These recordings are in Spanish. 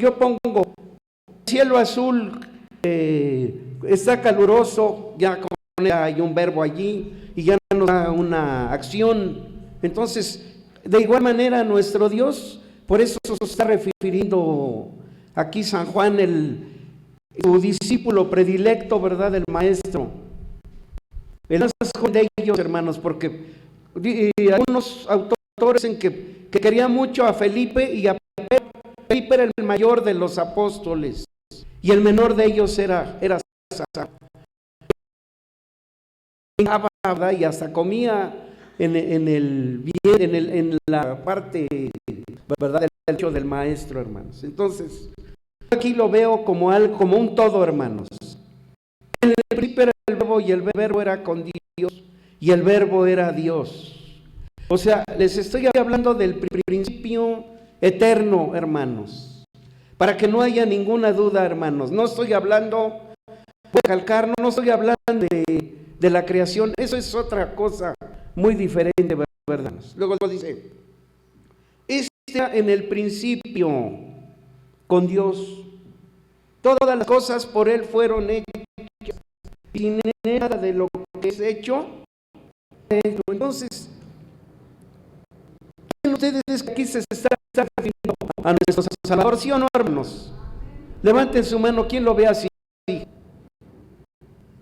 yo pongo cielo azul, está caluroso, ya hay un verbo allí y ya nos da una acción. Entonces, de igual manera nuestro Dios, por eso se está refiriendo aquí San Juan, su discípulo predilecto, ¿verdad?, del maestro, el más joven de ellos, hermanos, porque algunos autores dicen que quería mucho a Felipe y a Pedro. Felipe era el mayor de los apóstoles y el menor de ellos era Santiago. Y hasta comía en la parte, ¿verdad?, del hecho del maestro, hermanos. Entonces, aquí lo veo como un todo, hermanos. En el principio era el verbo y el verbo era con Dios y el verbo era Dios. O sea, les estoy hablando del principio eterno, hermanos, para que no haya ninguna duda, hermanos. No estoy hablando, voy a calcar, no estoy hablando de la creación, eso es otra cosa muy diferente, ¿verdad? Luego dice, en el principio con Dios, todas las cosas por Él fueron hechas, y sin nada de lo que es hecho. Entonces, ¿quién ustedes que aquí se está refiriendo a nuestro Salvador, sí o no, hermanos? Levanten su mano, ¿quién lo ve así?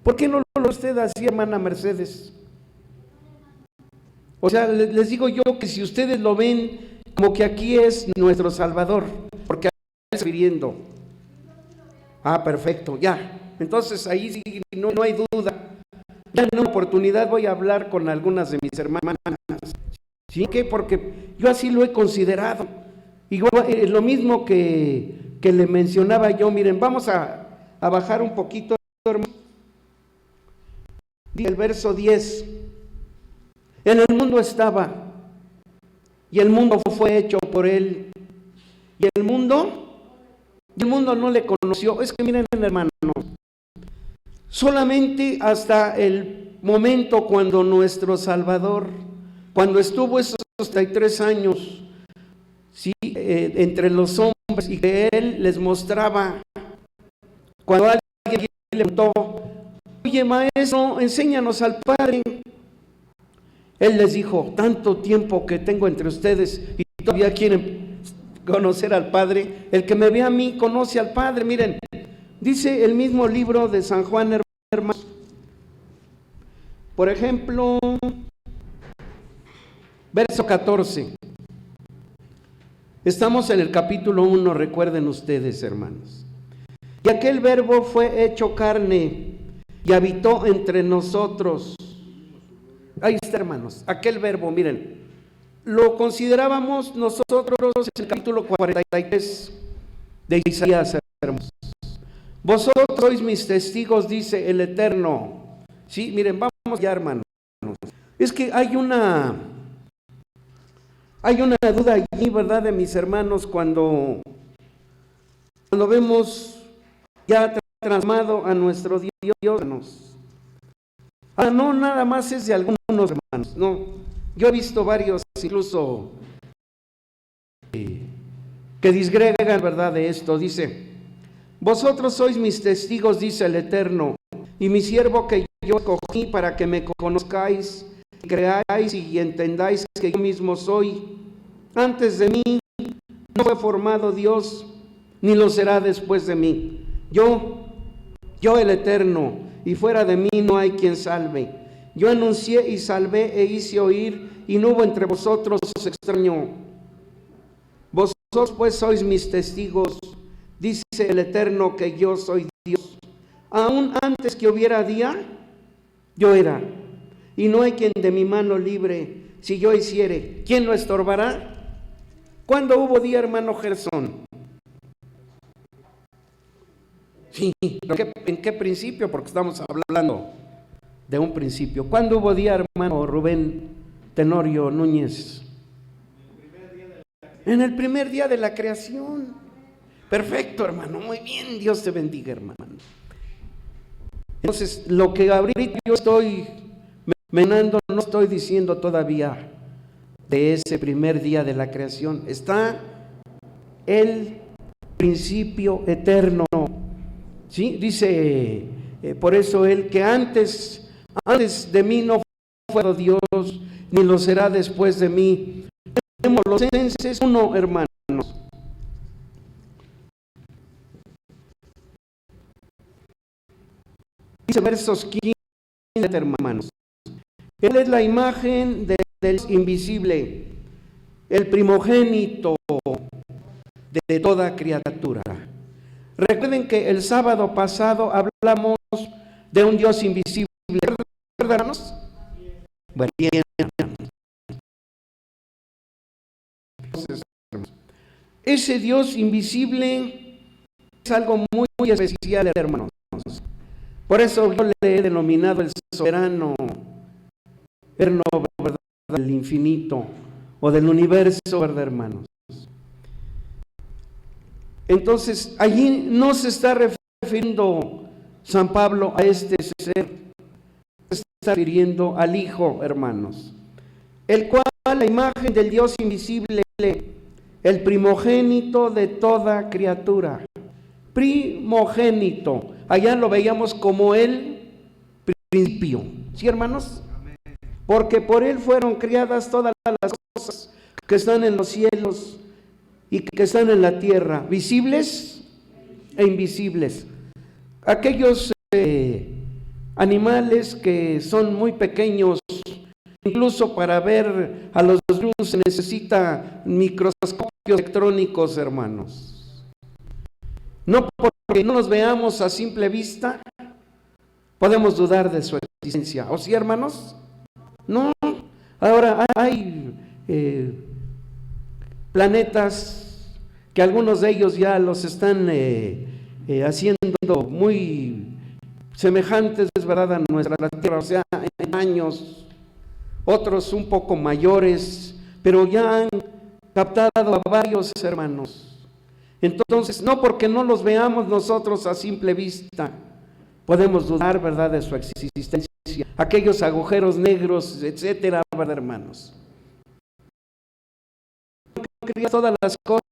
¿Por qué no lo usted así, hermana Mercedes? O sea, les digo yo que si ustedes lo ven como que aquí es nuestro Salvador, porque está refiriendo. Ah, perfecto, ya. Entonces ahí sí no hay duda. Ya en una oportunidad voy a hablar con algunas de mis hermanas. ¿Sí? ¿Qué? Porque yo así lo he considerado. Igual, lo mismo que le mencionaba yo. Miren, vamos a bajar un poquito, hermano. El verso 10. En el mundo estaba, y el mundo fue hecho por Él, y el mundo no le conoció. Es que miren, hermanos, solamente hasta el momento cuando nuestro Salvador, cuando estuvo esos 33 años, ¿sí?, entre los hombres, y que Él les mostraba, cuando alguien le preguntó, oye maestro, enséñanos al Padre, Él les dijo, tanto tiempo que tengo entre ustedes y todavía quieren conocer al Padre. El que me ve a mí conoce al Padre. Miren, dice el mismo libro de San Juan, hermanos. Por ejemplo, verso 14. Estamos en el capítulo 1, recuerden ustedes, hermanos. Y aquel verbo fue hecho carne y habitó entre nosotros. Ahí está, hermanos, aquel verbo, miren, lo considerábamos nosotros en el capítulo 43 de Isaías, hermanos. Vosotros sois mis testigos, dice el Eterno. Sí, miren, vamos ya, hermanos. Es que hay una duda allí, ¿verdad?, de mis hermanos, cuando vemos ya transformado a nuestro Dios. No, nada más es de algunos hermanos, no. Yo he visto varios, incluso, que disgregan, ¿verdad?, de esto. Dice, vosotros sois mis testigos, dice el Eterno, y mi siervo que yo escogí para que me conozcáis, y creáis y entendáis que yo mismo soy. Antes de mí no fue formado Dios, ni lo será después de mí. Yo el Eterno, y fuera de mí no hay quien salve. Yo anuncié y salvé e hice oír, y no hubo entre vosotros extraño. Vosotros pues sois mis testigos, dice el Eterno, que yo soy Dios. Aún antes que hubiera día, yo era, y no hay quien de mi mano libre. Si yo hiciere, ¿quién lo estorbará? ¿Cuándo hubo día, hermano Gerson? Sí, ¿en qué principio? Porque estamos hablando de un principio. ¿Cuándo hubo día, hermano Rubén Tenorio Núñez? En el primer día de la creación. Perfecto, hermano, muy bien, Dios te bendiga, hermano. Entonces, lo que ahorita yo estoy mencionando, no estoy diciendo todavía de ese primer día de la creación. Está el principio eterno. ¿Sí? Dice, por eso él que antes de mí no fue Dios, ni lo será después de mí. Tenemos Colosenses 1, hermanos. Dice versos 15, hermanos. Él es la imagen del invisible, el primogénito de toda criatura. Recuerden que el sábado pasado hablamos de un Dios invisible, ¿verdad, hermanos? Bueno, bien. Entonces, ese Dios invisible es algo muy, muy especial, hermanos. Por eso yo le he denominado el soberano, eterno, ¿verdad?, del infinito o del universo, ¿verdad, hermanos? Entonces, allí no se está refiriendo San Pablo a este ser, se está refiriendo al Hijo, hermanos, el cual la imagen del Dios invisible, el primogénito de toda criatura. Primogénito, allá lo veíamos como el principio, ¿sí, hermanos? Porque por él fueron criadas todas las cosas que están en los cielos y que están en la tierra, visibles e invisibles. Aquellos animales que son muy pequeños, incluso para ver a los luz se necesita microscopios electrónicos, hermanos. No porque no los veamos a simple vista, podemos dudar de su existencia. ¿O sí, hermanos? No. Ahora hay planetas que algunos de ellos ya los están haciendo muy semejantes, ¿verdad?, a nuestra Tierra, o sea, en años, otros un poco mayores, pero ya han captado a varios, hermanos. Entonces, no porque no los veamos nosotros a simple vista, podemos dudar, ¿verdad?, de su existencia. Aquellos agujeros negros, etcétera, ¿verdad, hermanos? Todas las cosas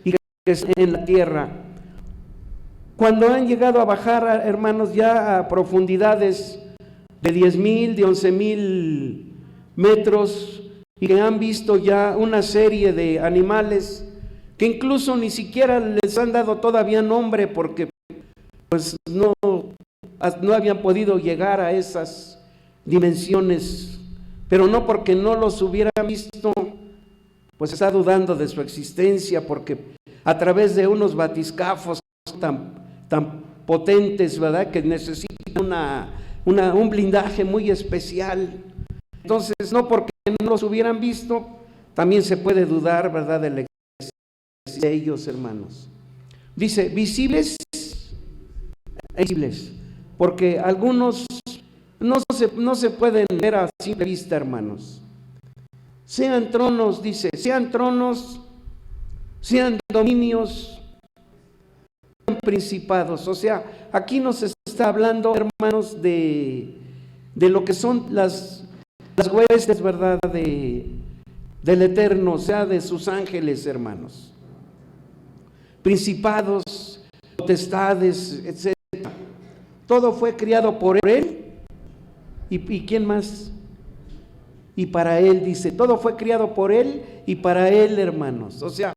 y que están en la tierra. Cuando han llegado a bajar, hermanos, ya a profundidades de 10,000, de 11,000 metros, y que han visto ya una serie de animales que incluso ni siquiera les han dado todavía nombre, porque pues no habían podido llegar a esas dimensiones, pero no porque no los hubieran visto, pues está dudando de su existencia, porque a través de unos batiscafos tan potentes, ¿verdad?, que necesitan un blindaje muy especial. Entonces, no porque no los hubieran visto, también se puede dudar, ¿verdad?, de la existencia de ellos, hermanos. Dice, visibles e invisibles, porque algunos no se pueden ver a simple vista, hermanos. Sean tronos, dice, sean tronos, sean dominios, sean principados. O sea, aquí nos está hablando, hermanos, de lo que son las huestes, ¿verdad?, del Eterno, o sea, de sus ángeles, hermanos. Principados, potestades, etc. Todo fue criado por él. ¿Y quién más? Y para él, dice, todo fue criado por él y para él, hermanos. O sea,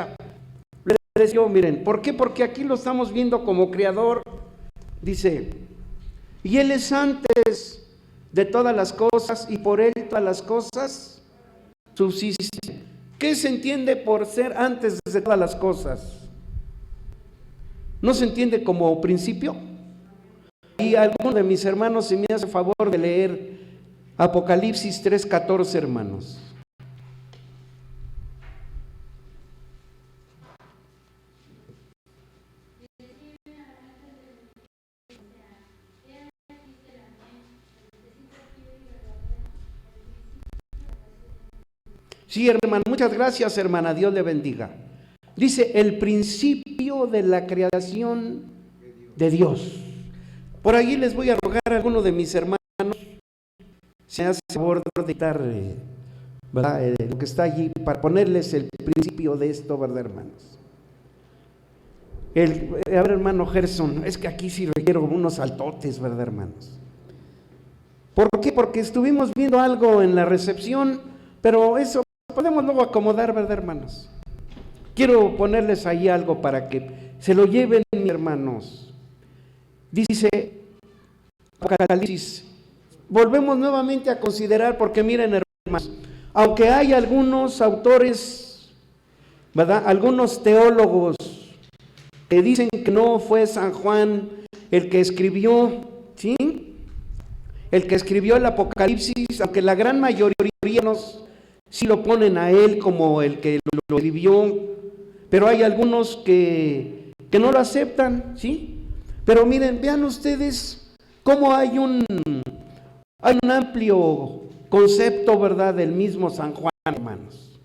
les digo, miren, ¿por qué? Porque aquí lo estamos viendo como creador. Dice, y él es antes de todas las cosas y por él todas las cosas subsisten. ¿Qué se entiende por ser antes de todas las cosas? ¿No se entiende como principio? Y alguno de mis hermanos se me hace favor de leer Apocalipsis 3:14, hermanos. Sí, hermano, muchas gracias, hermana, Dios le bendiga. Dice, el principio de la creación de Dios. Por ahí les voy a rogar a alguno de mis hermanos, se hace favor de dictar ¿verdad? Lo que está allí, para ponerles el principio de esto, ¿verdad, hermanos? A ver, hermano Gerson, es que aquí sí requiero unos saltotes, ¿verdad, hermanos? ¿Por qué? Porque estuvimos viendo algo en la recepción, pero eso podemos luego acomodar, ¿verdad, hermanos? Quiero ponerles ahí algo para que se lo lleven, mis hermanos. Dice Apocalipsis, volvemos nuevamente a considerar, porque miren, hermanos, aunque hay algunos autores, ¿verdad? Algunos teólogos que dicen que no fue San Juan el que escribió, ¿sí? El que escribió el Apocalipsis, aunque la gran mayoría sí lo ponen a él como el que lo escribió, pero hay algunos que no lo aceptan, ¿sí? Pero miren, vean ustedes cómo hay un amplio concepto, ¿verdad?, del mismo San Juan, hermanos.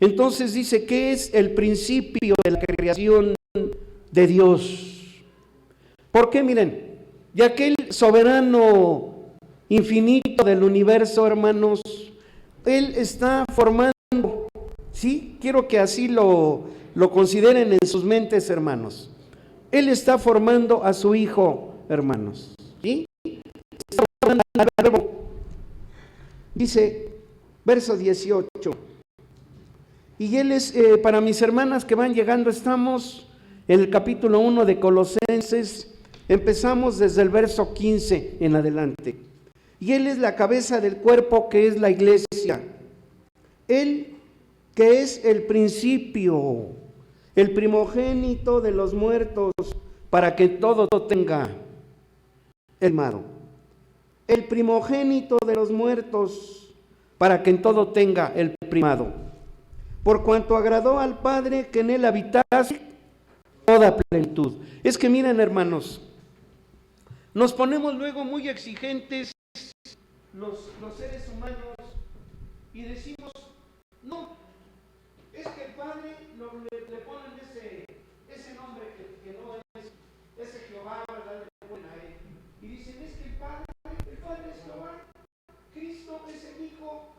Entonces dice que es el principio de la creación de Dios. ¿Por qué? Miren, de aquel soberano infinito del universo, hermanos, Él está formando, ¿sí? Quiero que así lo consideren en sus mentes, hermanos. Él está formando a su Hijo, hermanos, ¿sí? Está formando al Verbo. Dice, verso 18. Y Él es, para mis hermanas que van llegando, estamos en el capítulo 1 de Colosenses, empezamos desde el verso 15 en adelante. Y Él es la cabeza del cuerpo, que es la iglesia. Él que es el principio, el primogénito de los muertos, para que todo tenga el primado. El primogénito de los muertos, para que en todo tenga el primado. Por cuanto agradó al Padre que en él habitase toda plenitud. Es que miren, hermanos, nos ponemos luego muy exigentes los seres humanos y decimos, no, es que el Padre le ponen ese nombre que no es, ese Jehová, ¿verdad? Le ponen a él. Y dicen, es que el Padre es Jehová, Cristo es el Hijo,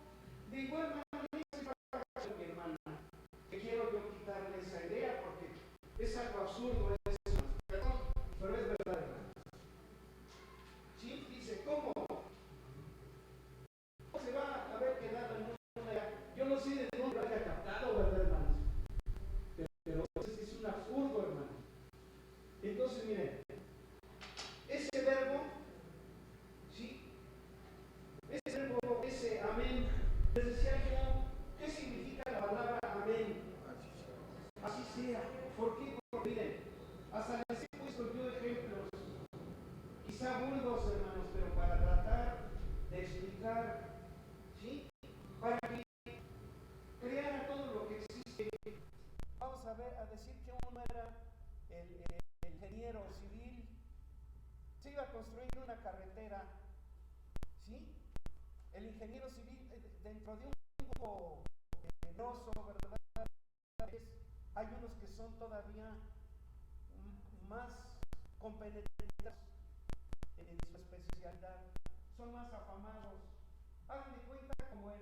de igual manera, mi hermana, que quiero yo quitarle esa idea porque es algo absurdo, perdón, pero es verdad, hermano. ¿Sí? Dice, ¿cómo se va a haber quedado en una idea? Yo no sé de dónde lo haya captado, ¿verdad, hermanos? Pero es un absurdo, hermano. Entonces, miren, ese verbo, ¿sí? Ese verbo, ese amén, les decía yo, ¿qué significa la palabra amén? Así sea. ¿Por qué? Porque miren, hasta les he puesto yo ejemplos, quizá burdos, hermanos, pero para tratar de explicar, ¿sí? Para que creara todo lo que existe. Vamos a decir que uno era el ingeniero civil, se iba a construir una carretera, ¿sí? El ingeniero civil, dentro de un grupo numeroso, ¿verdad? Hay unos que son todavía más compenetrados en su especialidad, son más afamados. Hagan de cuenta como el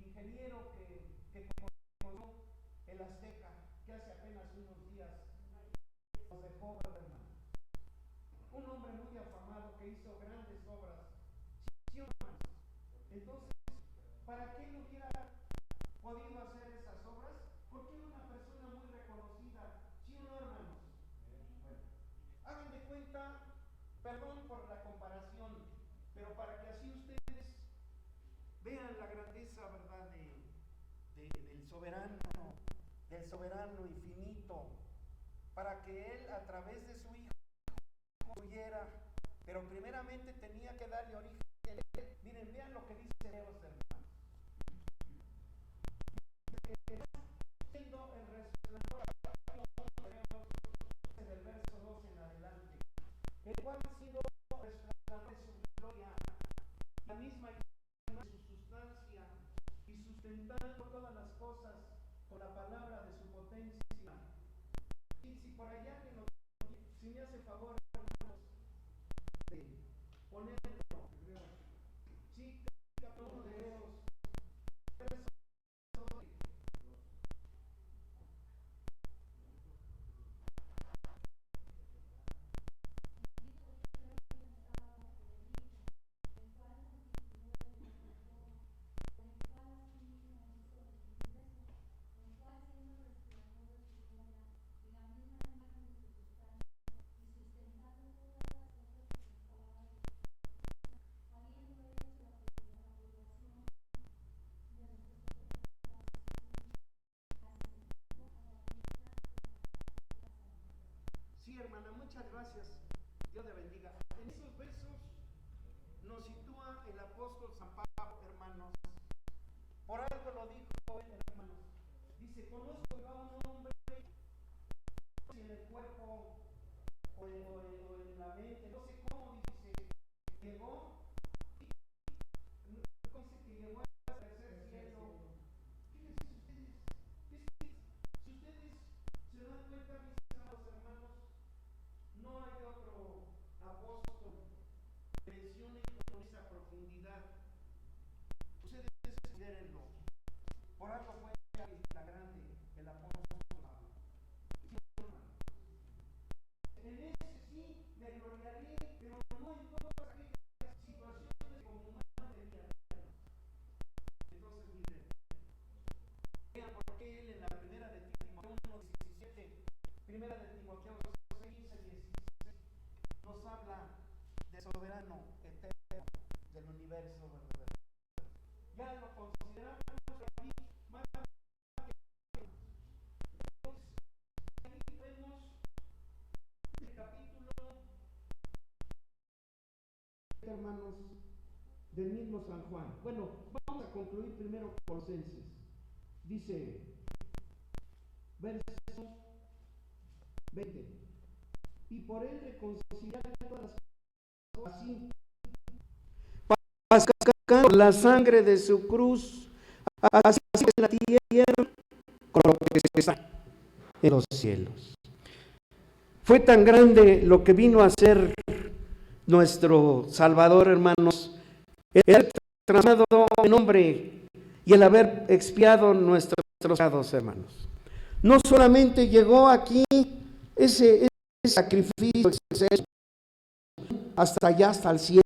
ingeniero que conoció el Azteca, que hace apenas unos días nos dejó, hermano. Un hombre muy afamado que hizo grandes obras. ¿Sí, hermanos? Entonces, ¿para qué no hubiera podido hacer esas obras? Porque era una persona muy reconocida. ¿Sí o no, hermanos? Bueno, hagan de cuenta, perdón por la comparación, pero para que así ustedes vean la grandeza, ¿verdad?, del soberano infinito, para que Él a través de su Hijo fluyera, pero primeramente tenía que darle origen. Miren, vean lo que dice Hebreos, hermanos. Siendo el resplandor del verso 2 en adelante, el cual siendo resplandor de su gloria, la misma de su sustancia, y sustentando todas las cosas con la palabra de su potencia. Y si por allá si me hace favor, hermanos, de ponerlo, sí, capítulo de Hebreos, Dios te bendiga. En esos versos nos sitúa el apóstol San Pablo, hermanos. Por algo lo dijo él, hermanos. Dice, conozco a un hombre en el cuerpo o en la mente, no sé cómo, dice, llegó, dice que llegó al tercer cielo. Fíjense ustedes, si ustedes se dan cuenta, mis amados hermanos, no hay otro apóstol que mencione con esa profundidad. Ustedes considérenlo. Por algo fue la grande, el apóstol Pablo. En ese sí me gloriaré, pero no en todas aquellas situaciones como humano tenía. Entonces, miren, vean por qué él en la primera de Timoteo 1:17, primera de Timoteo 6:15-16, nos habla del soberano eterno del universo verdadero. Ya lo consideramos ahí más que. Entonces, ahí vemos el capítulo, hermanos, del mismo San Juan. Bueno, vamos a concluir primero Colosenses. Dice, verso 20, y por él reconciliar todas las cosas, así, pascando la sangre de su cruz, así en la tierra, con lo que está en los cielos. Fue tan grande lo que vino a ser nuestro Salvador, hermanos, el transformado en hombre y el haber expiado nuestros pecados, hermanos. No solamente llegó aquí ese sacrificio hasta allá, hasta el cielo,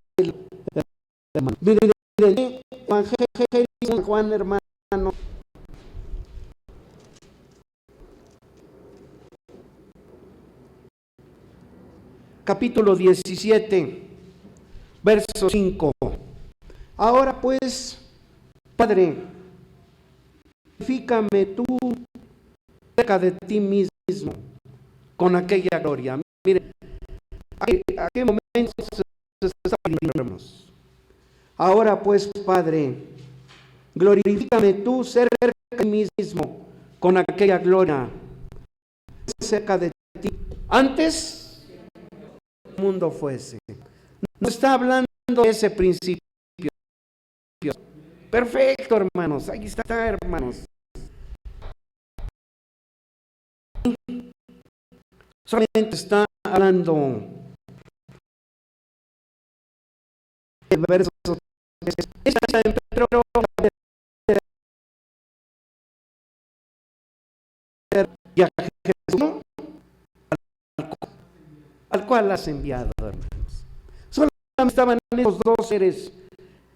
hermano. Miren, Evangelio de Juan, hermano. Capítulo 17, verso 5. Ahora pues, Padre, glorifícame tú cerca de ti mismo con aquella gloria. Miren, ¿a qué momento se está viviendo? Ahora pues, Padre, glorifícame tú cerca de ti mismo con aquella gloria cerca de ti. Antes el mundo fuese. No está hablando de ese principio. Perfecto, hermanos. Ahí está, hermanos. Solamente está hablando el verso. Está en Pedro y a Jesús, ¿no? Al cual has enviado, hermanos. Solamente estaban esos dos seres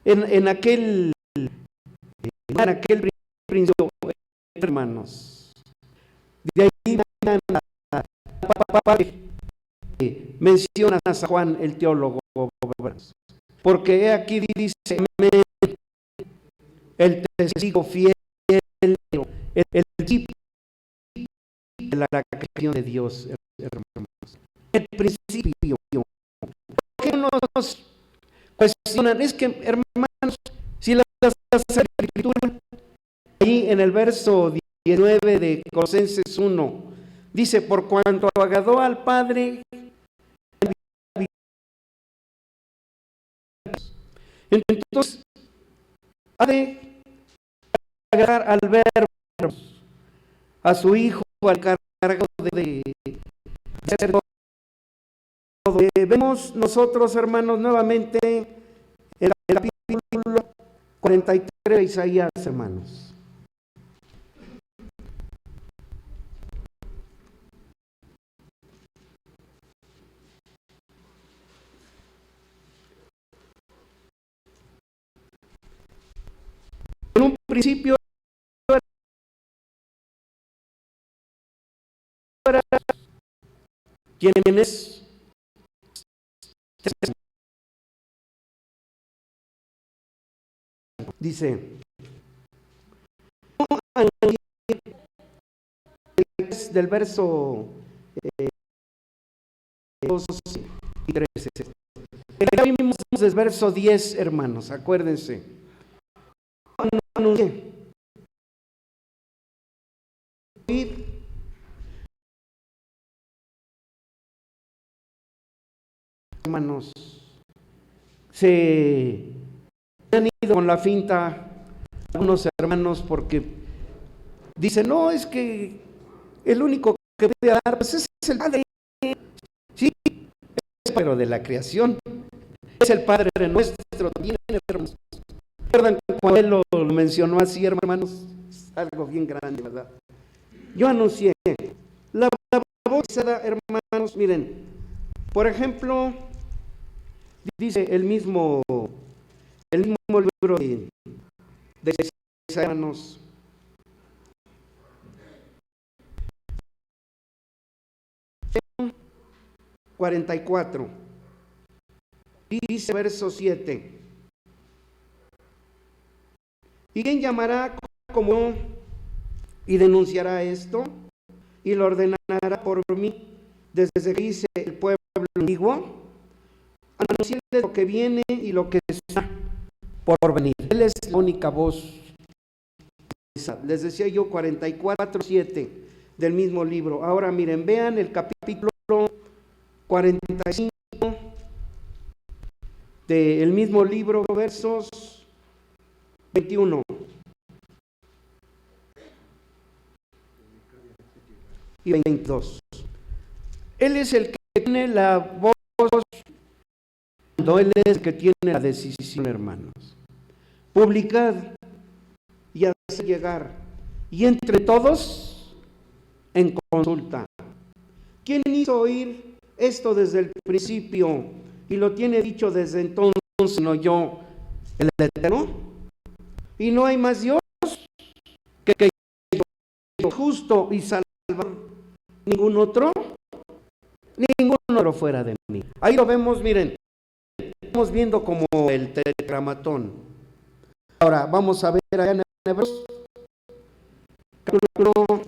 en aquel principio, hermanos. De ahí menciona a San Juan el teólogo, porque aquí dice el testigo fiel, el principio de la creación de Dios, hermanos. El principio. ¿Por qué nos cuestionan? Es que, hermanos, si la escritura ahí en el verso 19 de Colosenses 1 dice, por cuanto agradó al Padre, entonces ha de agradar al Verbo, a su Hijo, al cargo de hacer todo. Vemos nosotros, hermanos, nuevamente el capítulo 43 de Isaías, hermanos. En un principio era quien es dice del verso y 13. Hoy vimos el verso 10, hermanos, acuérdense. Anuncié. Hermanos, se han ido con la finta algunos hermanos porque dicen, no, es que el único que puede dar pues es el Padre. Sí, es pero de la creación. Es el Padre nuestro también, hermanos. ¿Recuerdan cuando él lo mencionó así, hermanos? Es algo bien grande, ¿verdad? Yo anuncié la voz, hermanos, miren, por ejemplo, dice el mismo libro de hermanos, ...44... y dice verso 7... ¿y quién llamará como y denunciará esto? Y lo ordenará por mí, desde que dice el pueblo antiguo, anunciarles lo que viene y lo que está por venir. Él es la única voz. Les decía yo 44:7 del mismo libro. Ahora miren, vean el capítulo 45 del mismo libro, versos 21 y 22. Él es el que tiene la voz, no, él es el que tiene la decisión, hermanos. Publicad y hacer llegar, y entre todos en consulta. ¿Quién hizo oír esto desde el principio y lo tiene dicho desde entonces, no yo, el Eterno? Y no hay más Dios que yo, justo y salvador, ningún otro fuera de mí. Ahí lo vemos, miren, estamos viendo como el tetragramatón. Ahora vamos a ver allá en Hebreos, capítulo 2.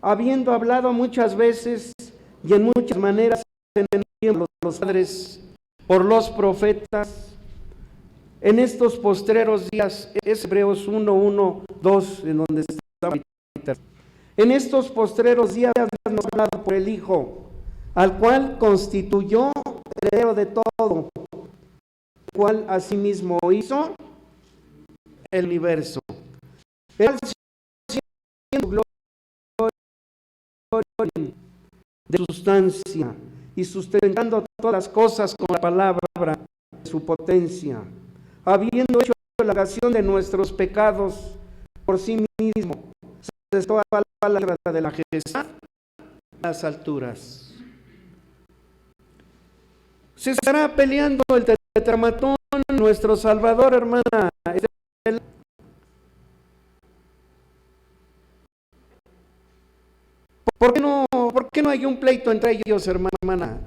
Habiendo hablado muchas veces y en muchas maneras en los padres por los profetas, en estos postreros días, es Hebreos 1:1-2, en donde está. En estos postreros días nos ha hablado por el Hijo, al cual constituyó heredero de todo, el cual asimismo hizo el universo. Él siendo gloria de sustancia y sustentando todas las cosas con la palabra de su potencia, habiendo hecho la expiación de nuestros pecados por sí mismo, se cesó a la palabra de la majestad a las alturas. Se estará peleando el tetragramatón, nuestro Salvador, hermana. ¿Por qué no hay un pleito entre ellos, hermana?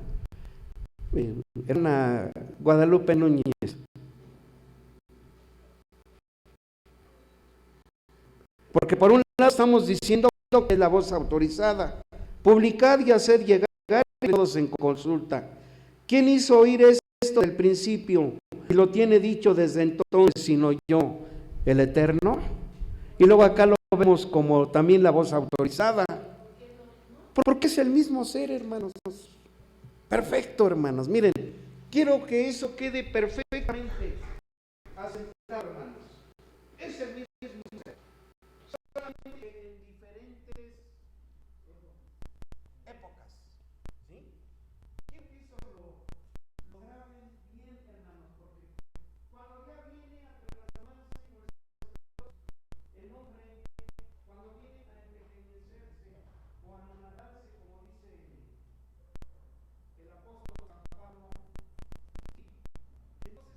Hermana Guadalupe Núñez. Porque por un lado estamos diciendo que es la voz autorizada. Publicad y haced llegar a todos en consulta. ¿Quién hizo oír esto del principio? Y lo tiene dicho desde entonces, sino yo, el Eterno. Y luego acá lo vemos como también la voz autorizada. Porque es el mismo ser, hermanos. Perfecto, hermanos. Miren, quiero que eso quede perfectamente asentado, hermanos. Es el mismo ser. Solamente en diferentes épocas. ¿Sí? Quiero que eso lo graben bien, hermanos, porque cuando ya viene a transformarse el hombre, cuando viene a envejecerse o a anonadarse, como dice el apóstol San Pablo, entonces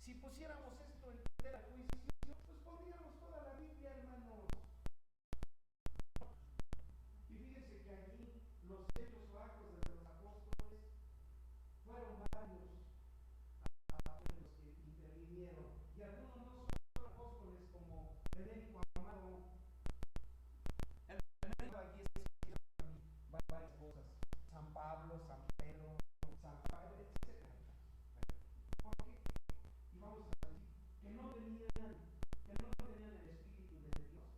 Si pusiéramos esto en tela de juicio, pues pondríamos toda la Biblia, hermanos. Y fíjense que allí los hechos o actos de los apóstoles fueron varios los que intervinieron. Y algunos no son apóstoles como el médico Amado. El médico allí escribió varias cosas. San Pablo, San Pedro, San Pablo, etc. ¿Por qué? Y vamos a decir que no tenían el Espíritu de Dios.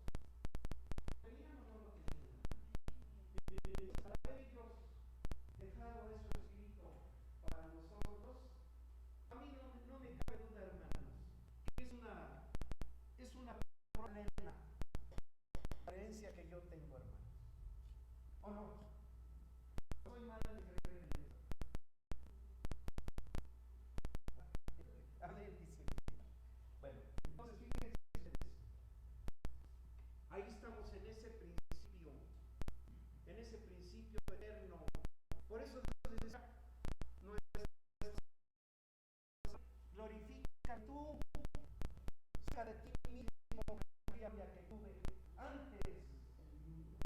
¿Tenían o no lo tenían? Para ellos dejado eso escrito para nosotros, a mí no me cabe duda, hermanos, que es una plena creencia que yo tengo, hermanos. ¿O no? Soy mala de creer en eso. Amén, dice. Bueno, entonces fíjense ustedes, ahí estamos en ese principio eterno. Por eso Dios dice, glorifica tú, cerca de ti mismo, gloria que tuve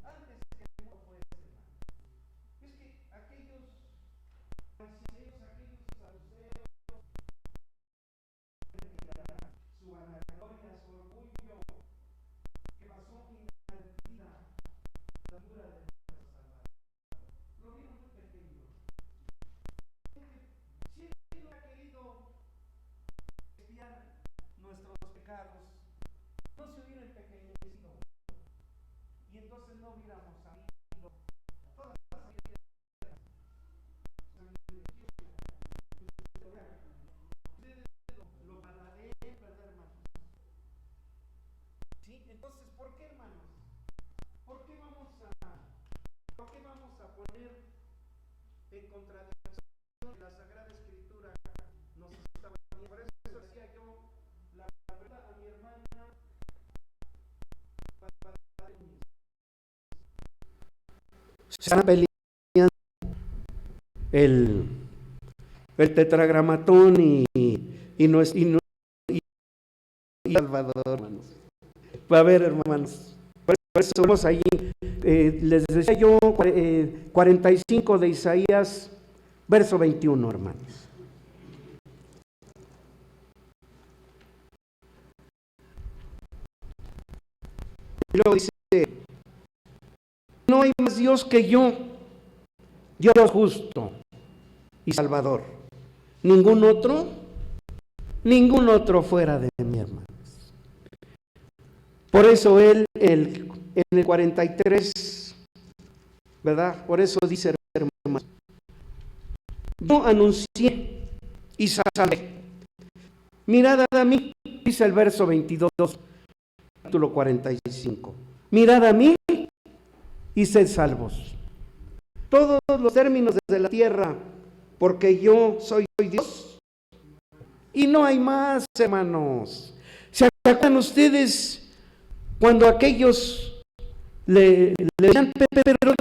antes que el mundo fuese, hermano. Es que aquellos fariseos, aquellos saduceos, su vanagloria, su orgullo, que basó inadvertida la dura de nuestra salvación, lo vieron muy pequeño. Si él no hubiera querido expiar nuestros pecados, no se hubiera empequeñecido, y entonces no hubiéramos sabido todas las piedras. Ustedes lo baladean, ¿verdad, hermanos? ¿Sí? Entonces, ¿por qué, hermanos? ¿Por qué vamos a poner en contradicción la Sagrada Escritura? Nos estaba bien. Por eso decía yo, la verdad a mi hermana, se están peleando el tetragramatón y Salvador, hermanos. Va a ver, hermanos. Por eso vamos allí. Les decía yo 45 de Isaías, verso 21, hermanos. Y luego dice: no hay más Dios que yo, Dios justo y Salvador. Ningún otro fuera de mí, hermanos. Por eso él, en el 43, ¿verdad? Por eso dice, hermanos, yo anuncié y salvé. Mirad a mí, dice el verso 22, capítulo 45. Mirad a mí y sed salvos. Todos los términos de la tierra, porque yo soy Dios. Y no hay más, hermanos. ¿Se acuerdan ustedes cuando aquellos le decían, pero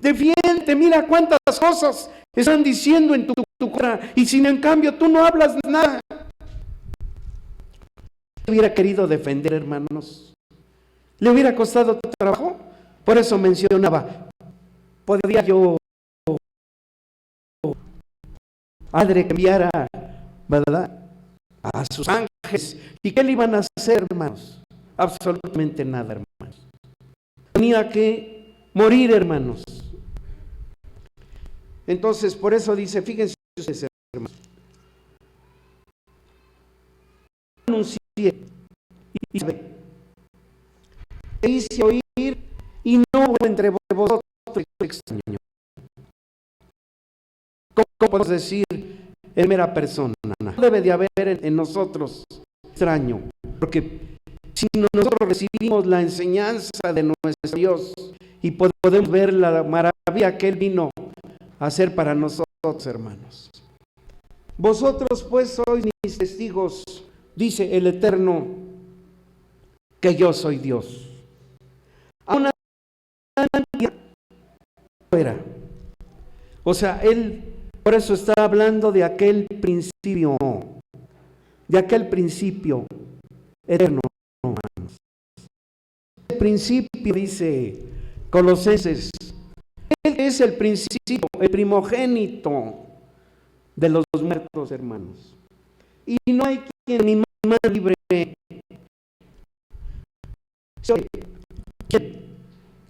defiende, mira cuántas cosas están diciendo en tu cara, y sin en cambio tú no hablas nada? ¿Le hubiera querido defender, hermanos? ¿Le hubiera costado trabajo? Por eso mencionaba, podría yo, Padre, que enviara, ¿verdad?, a sus ángeles. ¿Y qué le iban a hacer, hermanos? Absolutamente nada, hermanos. Tenía que morir, hermanos. Entonces, por eso dice, fíjense ustedes, hermanos, anuncié y sabe, te hice oír, y no hubo entre vosotros extraño. ¿Cómo podemos decir en mera persona? No debe de haber en nosotros extraño, porque si nosotros recibimos la enseñanza de nuestro Dios y podemos ver la maravilla que Él vino a hacer para nosotros, hermanos. Vosotros pues sois mis testigos, dice el Eterno, que yo soy Dios. Aún era. O sea, Él por eso está hablando de aquel principio de aquel principio eterno, hermanos. El principio, dice Colosenses, Él es el principio, el primogénito de los muertos, hermanos. Y no hay quien ni más libre.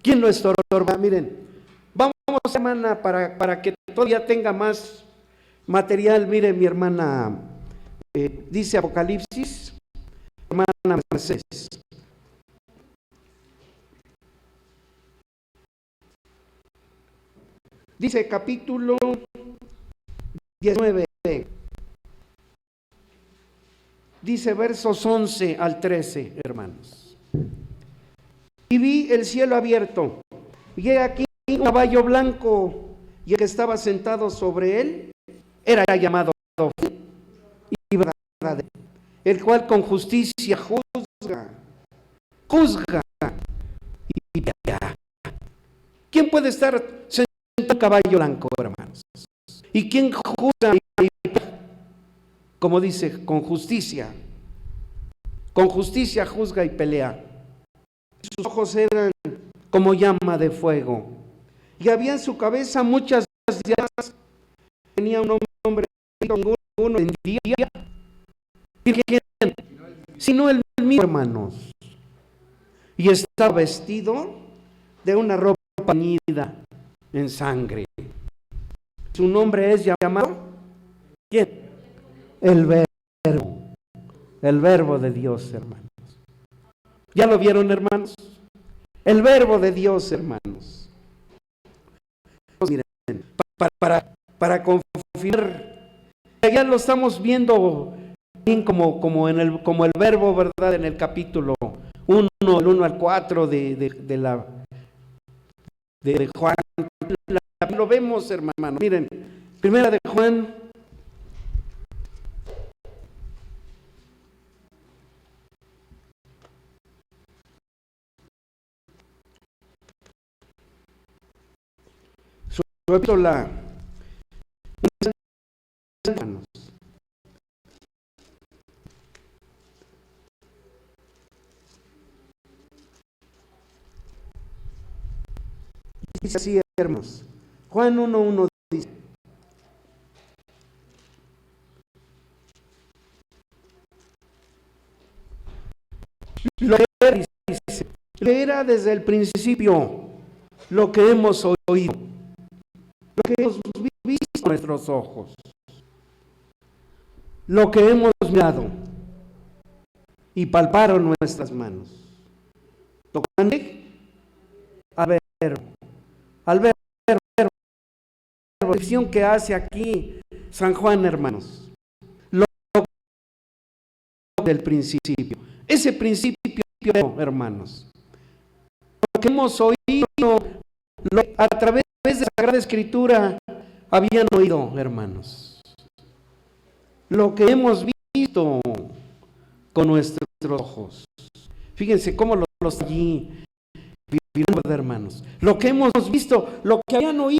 ¿Quién lo estorba? Miren, vamos, hermana, para que todavía tenga más material. Miren, mi hermana, dice Apocalipsis, hermana Mercedes. Dice capítulo 19, dice versos 11 al 13, hermanos. Y vi el cielo abierto, y he aquí un caballo blanco, y el que estaba sentado sobre él era llamado y verdadero, el cual con justicia juzga y pelea. ¿Quién puede estar sentado en un caballo blanco, hermanos? ¿Y quién juzga y pelea? Como dice, con justicia juzga y pelea. Sus ojos eran como llama de fuego, y había en su cabeza muchas llamas. Tenía un nombre, ninguno entendía, sino el mismo, hermanos, y estaba vestido de una ropa teñida en sangre. Su nombre es llamado, ¿quién? El Verbo de Dios, hermanos. ¿Ya lo vieron, hermanos? El Verbo de Dios, hermanos. Miren, para confirmar, ya lo estamos viendo bien como el verbo, ¿verdad? En el capítulo 1, el 1 al 4 de Juan. Lo vemos, hermano. Miren, primera de Juan. Su epístola, hermanos. Dice así, hermanos. Juan 1:1 dice: lo era desde el principio, lo que hemos oído, lo que hemos visto con nuestros ojos, lo que hemos mirado y palparon nuestras manos, tocante al ver la descripción que hace aquí San Juan, hermanos, lo del principio, ese principio, hermanos, lo que hemos oído, a través de la Sagrada Escritura habían oído, hermanos, lo que hemos visto con nuestros ojos. Fíjense cómo los allí viviendo, hermanos, lo que hemos visto, lo que habían oído,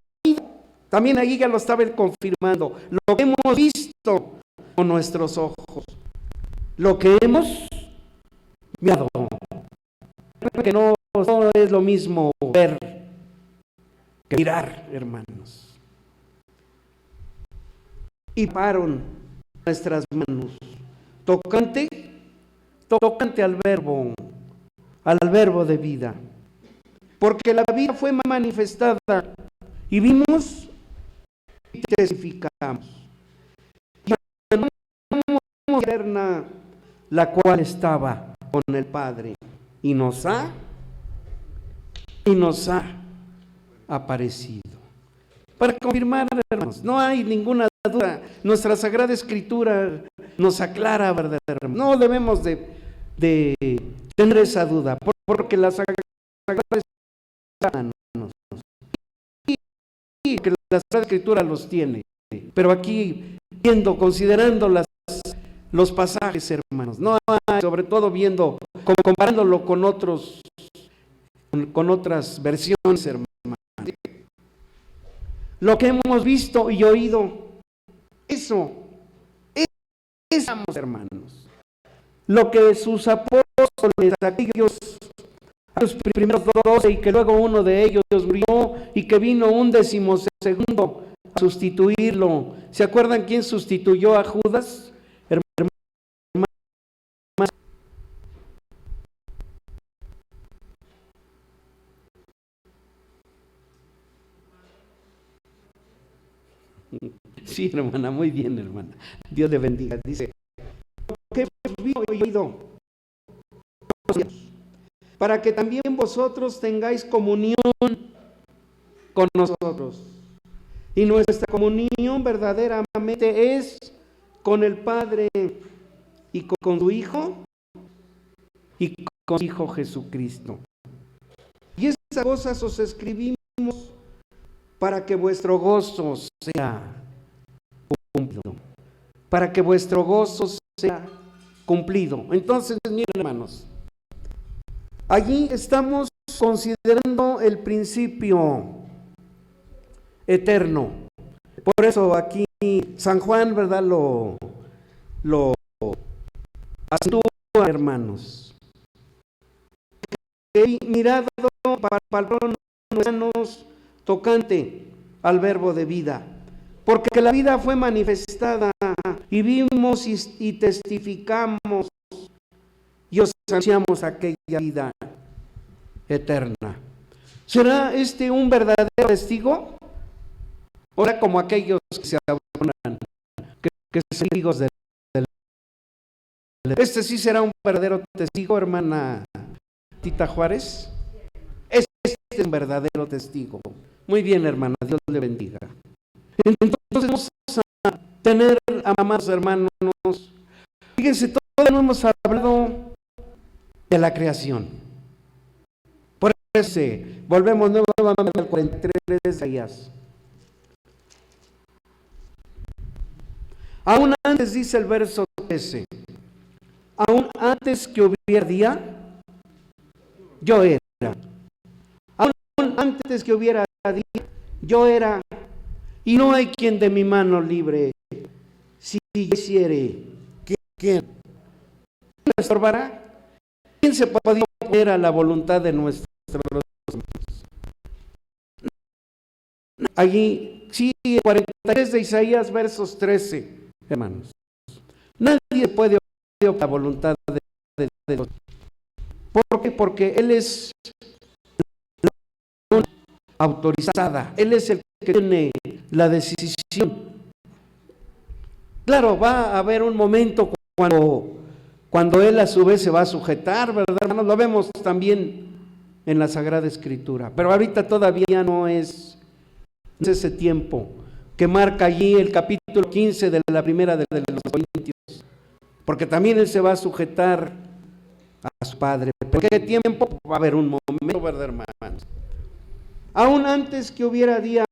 también ahí ya lo estaba él confirmando, lo que hemos visto con nuestros ojos, lo que hemos mirado, que no es lo mismo ver que mirar, hermanos. Y pararon nuestras manos, tocante al verbo de vida, porque la vida fue manifestada y vimos y testificamos, y eterna, la cual estaba con el Padre y nos ha aparecido. Para confirmar, hermanos, no hay ninguna duda, nuestra Sagrada Escritura nos aclara, ¿verdad, hermanos? No debemos de tener esa duda, porque la Sagrada Escritura y que la Sagrada Escritura los tiene. Pero aquí, considerando los pasajes, hermanos, no hay, sobre todo comparándolo con otras versiones, hermanos. Lo que hemos visto y oído, eso Estamos, hermanos. Lo que sus apóstoles, aquellos primeros 12, y que luego uno de ellos murió, y que vino un 12º a sustituirlo. ¿Se acuerdan quién sustituyó a Judas? Sí, hermana, muy bien, hermana. Dios le bendiga. Dice, que vivo y oído, para que también vosotros tengáis comunión con nosotros. Y nuestra comunión verdaderamente es con el Padre y con su Hijo y con su Hijo Jesucristo. Y esas cosas os escribimos para que vuestro gozo sea cumplido. Para que vuestro gozo sea cumplido. Entonces, miren, hermanos, allí estamos considerando el principio eterno. Por eso aquí San Juan, ¿verdad? Lo acentúa, hermanos. He mirado palpó manos tocante al verbo de vida, porque la vida fue manifestada y vimos y testificamos y os anunciamos aquella vida eterna. ¿Será este un verdadero testigo? Ahora, como aquellos que se abonan, que son hijos del... Este sí será un verdadero testigo, hermana Tita Juárez. Este es un verdadero testigo. Muy bien, hermana, Dios le bendiga. Entonces vamos a tener, amados hermanos, fíjense, todavía no hemos hablado de la creación. Por eso volvemos nuevamente al 43 de Isaías. Aún antes, dice el verso 13, aún antes que hubiera día, yo era. Aún antes que hubiera día, yo era, y no hay quien de mi mano libre. Si yo hiciere, ¿quién me estorbará? ¿Quién se podía oponer a la voluntad de nuestros hermanos? Allí, sí, 43 de Isaías, versos 13, hermanos. Nadie puede oponer a la voluntad de Dios. ¿Por qué? Porque Él es la autorizada. Él es el que tiene la decisión. Claro, va a haber un momento cuando Él a su vez se va a sujetar, ¿verdad, hermanos? Lo vemos también en la Sagrada Escritura. Pero ahorita todavía no es ese tiempo que marca allí el capítulo 15 de la primera de los Corintios. Porque también Él se va a sujetar a su Padre. ¿Por qué tiempo? Va a haber un momento, ¿verdad, hermanos? Aún antes que hubiera día,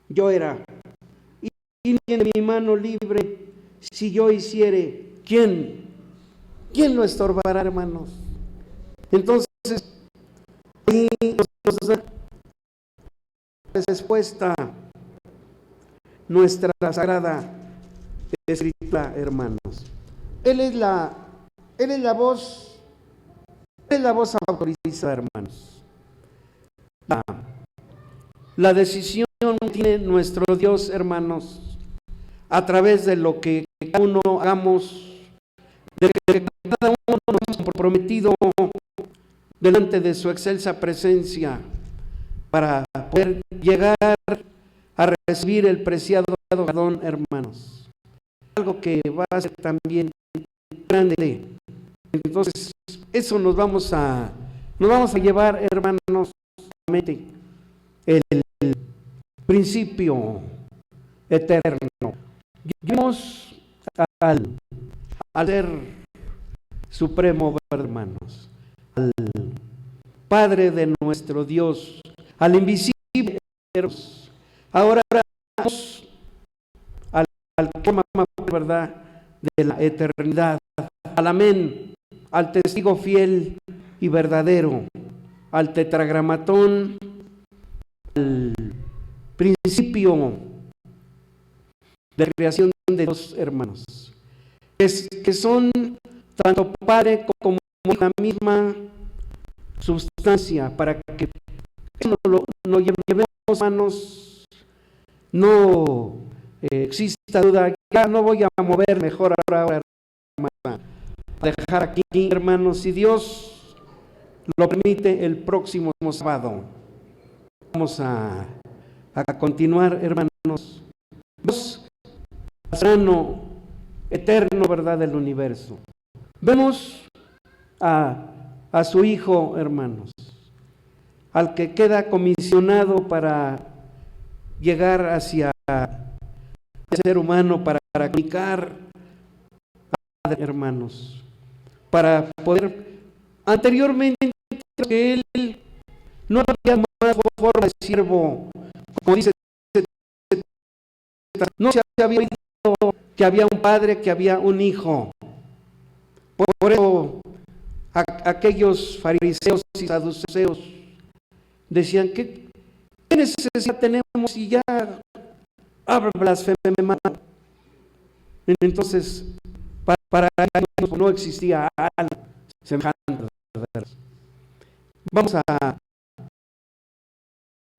yo era. Y en mi mano libre, si yo hiciere, ¿quién lo estorbará, hermanos? Entonces, ahí nos da respuesta nuestra Sagrada Escritura, hermanos. Él es la voz autorizada, hermanos. La decisión tiene nuestro Dios, hermanos, a través de lo que cada uno hagamos, de que cada uno nos ha comprometido delante de su excelsa presencia para poder llegar a recibir el preciado don, hermanos. Algo que va a ser también grande. Entonces, eso nos vamos a llevar, hermanos, a mente el principio eterno. Llegamos al ser supremo, hermanos, al Padre de nuestro Dios, al invisible, ahora vamos al forma, ¿verdad?, de la eternidad, al amén, al testigo fiel y verdadero, al tetragramatón, al principio de creación de Dios, hermanos, que son tanto padre como la misma sustancia, para que no llevemos manos, no exista duda. Ya no voy a mover, mejor ahora a dejar aquí, hermanos, si Dios lo permite, el próximo sábado vamos a continuar, hermanos. Dios, soberano, eterno, verdad del universo. Vemos a su Hijo, hermanos, al que queda comisionado para llegar hacia el ser humano, para comunicar a hermanos, para poder, anteriormente, que él no había más forma de siervo, como dice, no se había oído que había un padre, que había un hijo. Por eso aquellos fariseos y saduceos decían, ¿qué necesidad tenemos si ya habla blasfema? Entonces, para ellos no existía algo semejante. Vamos a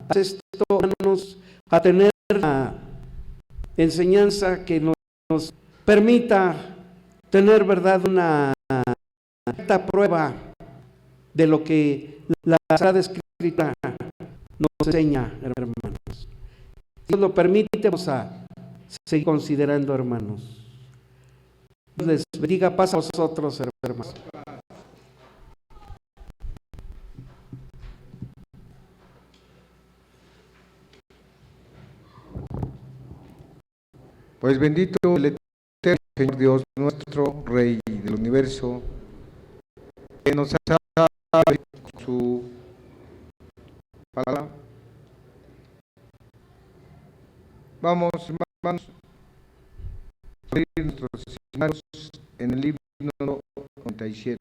hacer esto, hermanos, a tener una enseñanza que nos permita tener, verdad, una prueba de lo que la Sagrada Escritura nos enseña, hermanos. Si Dios lo permite, vamos a seguir considerando, hermanos. Dios les bendiga, paz a vosotros, hermanos. Pues bendito el eterno Señor Dios, nuestro Rey del universo, que nos ha dado su palabra. Vamos, hermanos, a abrir nuestros escenarios en el libro 97.